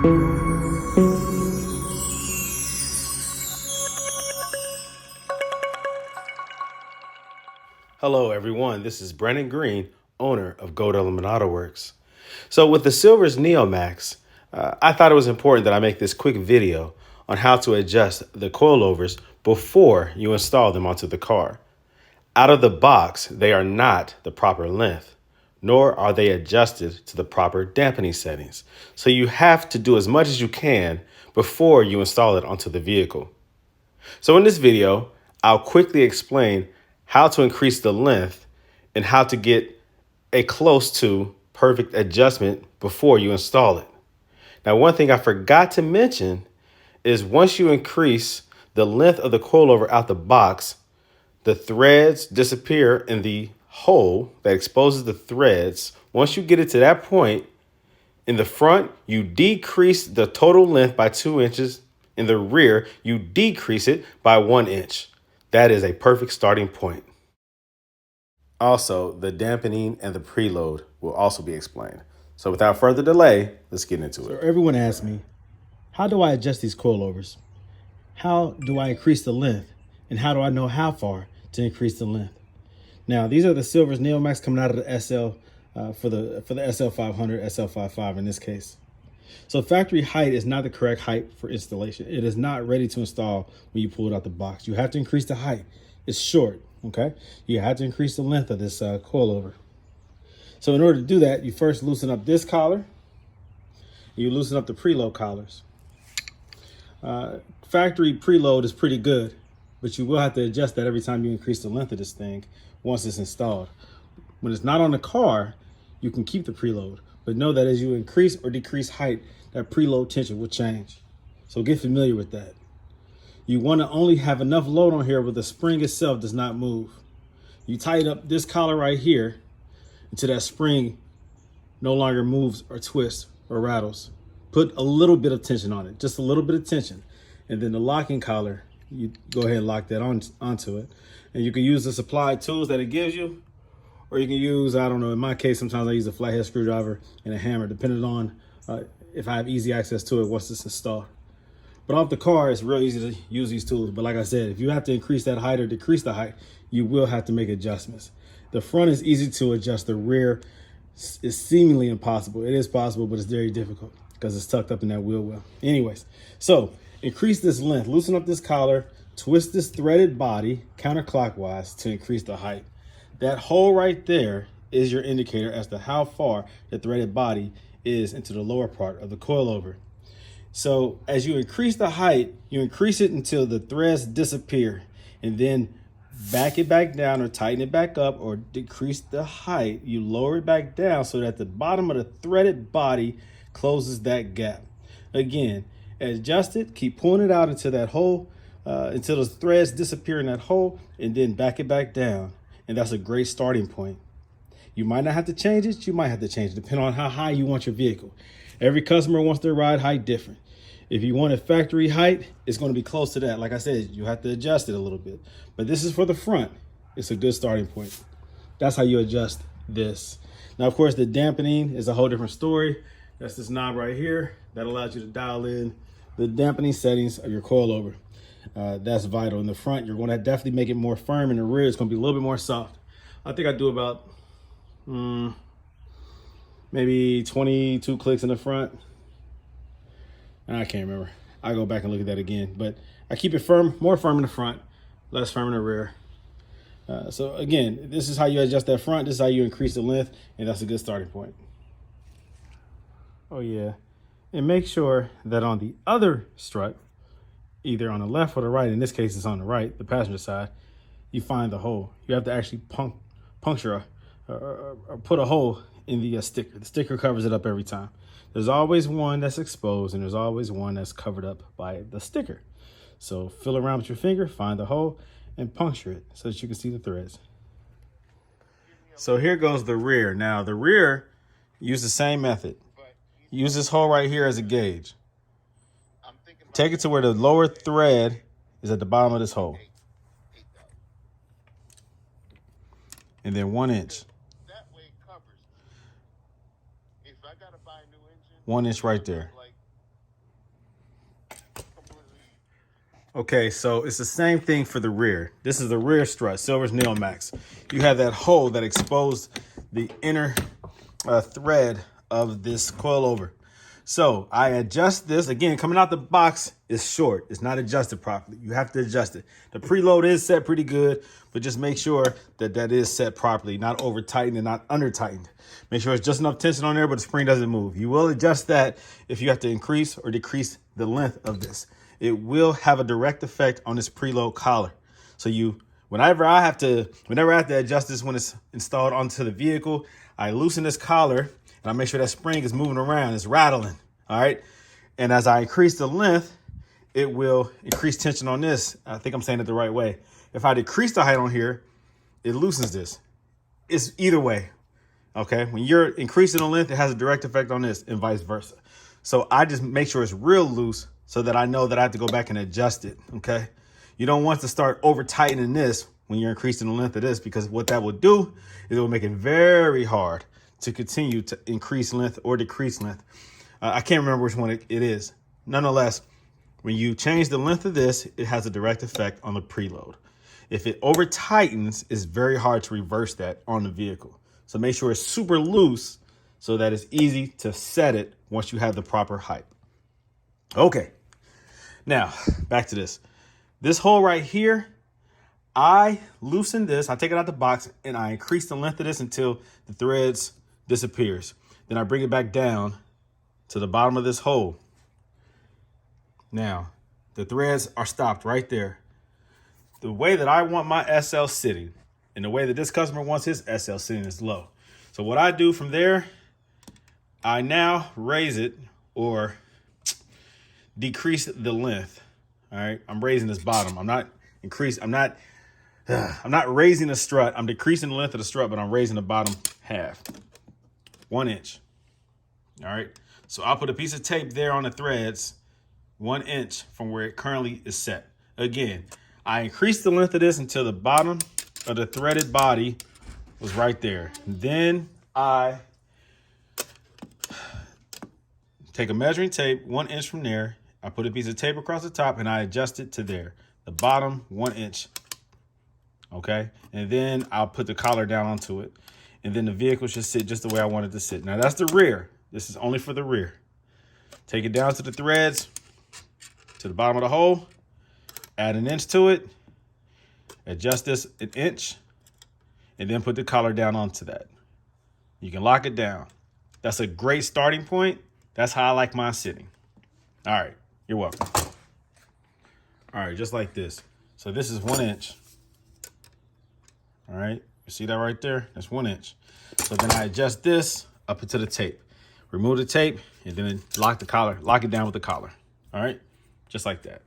Hello everyone, this is Brandon Green, owner of Goldelementautoworks. So with the Silvers Neomax, I thought it was important that I make this quick video on how to adjust the coilovers before you install them onto the car. Out of the box, they are not the proper length, nor are they adjusted to the proper dampening settings. So you have to do as much as you can before you install it onto the vehicle. So in this video, I'll quickly explain how to increase the length and how to get a close to perfect adjustment before you install it. Now, one thing I forgot to mention is once you increase the length of the coilover out the box, the threads disappear in the hole that exposes the threads. Once you get it to that point, in the front, you decrease the total length by 2 inches. In the rear, you decrease it by 1 inch. That is a perfect starting point. Also, the dampening and the preload will also be explained. So without further delay, let's get into it. So everyone asks me, how do I adjust these coilovers? How do I increase the length? And how do I know how far to increase the length? Now, these are the Silvers Neomax coming out of the SL for the SL500, SL55 in this case. So factory height is not the correct height for installation. It is not ready to install when you pull it out the box. You have to increase the height. It's short, okay? You have to increase the length of this coilover. So in order to do that, you first loosen up this collar. You loosen up the preload collars. Factory preload is pretty good, but you will have to adjust that every time you increase the length of this thing once it's installed. When it's not on the car, you can keep the preload, but know that as you increase or decrease height, that preload tension will change. So get familiar with that. You want to only have enough load on here where the spring itself does not move. You tighten up this collar right here until that spring no longer moves or twists or rattles. Put a little bit of tension on it, just a little bit of tension. And then the locking collar, you go ahead and lock that onto it. And you can use the supplied tools that it gives you, or you can use, I don't know, in my case, sometimes I use a flathead screwdriver and a hammer, depending on if I have easy access to it once it's installed. But off the car, it's real easy to use these tools. But like I said, if you have to increase that height or decrease the height, you will have to make adjustments. The front is easy to adjust. The rear is seemingly impossible. It is possible, but it's very difficult because it's tucked up in that wheel well. Anyways, so increase this length, loosen up this collar, twist this threaded body counterclockwise to increase the height. That hole right there is your indicator as to how far the threaded body is into the lower part of the coilover. So as you increase the height, you increase it until the threads disappear, and then back it back down or tighten it back up or decrease the height. You lower it back down so that the bottom of the threaded body closes that gap. Again, adjust it, keep pulling it out into that hole until the threads disappear in that hole, and then back it back down. And that's a great starting point. You might not have to change it. You might have to change it depending on how high you want your vehicle. Every customer wants their ride height different. If you want a factory height, it's going to be close to that. Like I said, you have to adjust it a little bit. But this is for the front. It's a good starting point. That's how you adjust this. Now, of course, the dampening is a whole different story. That's this knob right here that allows you to dial in the dampening settings of your coilover. That's vital. In the front, you're going to definitely make it more firm. In the rear, it's going to be a little bit more soft. I think I do about maybe 22 clicks in the front. I can't remember. I'll go back and look at that again. But I keep it firm, more firm in the front, less firm in the rear. So again, this is how you adjust that front. This is how you increase the length, and that's a good starting point. Oh yeah, and make sure that on the other strut, either on the left or the right, in this case it's on the right, the passenger side, you find the hole. You have to actually puncture or put a hole in the sticker. The sticker covers it up every time. There's always one that's exposed, and there's always one that's covered up by the sticker. So feel around with your finger, find the hole, and puncture it so that you can see the threads. So here goes the rear. Now the rear, use the same method. Use this hole right here as a gauge. Take it to where the lower thread is at the bottom of this hole. And then 1 inch. 1 inch right there. Okay, so it's the same thing for the rear. This is the rear strut, Silvers Neomax. You have that hole that exposed the inner thread of this coilover. So I adjust this. Again, coming out the box is short. It's not adjusted properly. You have to adjust it. The preload is set pretty good, but just make sure that that is set properly, not over tightened and not under tightened. Make sure it's just enough tension on there, but the spring doesn't move. You will adjust that if you have to increase or decrease the length of this. It will have a direct effect on this preload collar. So whenever I have to adjust this when it's installed onto the vehicle, I loosen this collar and I make sure that spring is moving around, it's rattling, all right? And as I increase the length, it will increase tension on this. I think I'm saying it the right way. If I decrease the height on here, it loosens this. It's either way, okay? When you're increasing the length, it has a direct effect on this and vice versa. So I just make sure it's real loose so that I know that I have to go back and adjust it, okay? You don't want to start over tightening this when you're increasing the length of this, because what that will do is it will make it very hard to continue to increase length or decrease length. I can't remember which one it is. Nonetheless, when you change the length of this, it has a direct effect on the preload. If it over tightens, it's very hard to reverse that on the vehicle. So make sure it's super loose so that it's easy to set it once you have the proper height. Okay, now back to this. This hole right here, I loosen this, I take it out the box, and I increase the length of this until the threads disappears. Then I bring it back down to the bottom of this hole. Now, the threads are stopped right there. The way that I want my SL sitting and the way that this customer wants his SL sitting is low. So what I do from there, I now raise it or decrease the length. All right, I'm raising this bottom. I'm not raising the strut. I'm decreasing the length of the strut, but I'm raising the bottom half, 1 inch. All right, so I'll put a piece of tape there on the threads, 1 inch from where it currently is set. Again, I increased the length of this until the bottom of the threaded body was right there. Then I take a measuring tape, 1 inch from there. I put a piece of tape across the top and I adjust it to there. The bottom, 1 inch. Okay, and then I'll put the collar down onto it. And then the vehicle should sit just the way I want it to sit. Now that's the rear. This is only for the rear. Take it down to the threads, to the bottom of the hole, add 1 inch to it, adjust this 1 inch, and then put the collar down onto that. You can lock it down. That's a great starting point. That's how I like mine sitting. All right, you're welcome. All right, just like this. So this is 1 inch. All right, you see that right there? That's 1 inch. So then I adjust this up into the tape. Remove the tape and then lock the collar, lock it down with the collar. All right, just like that.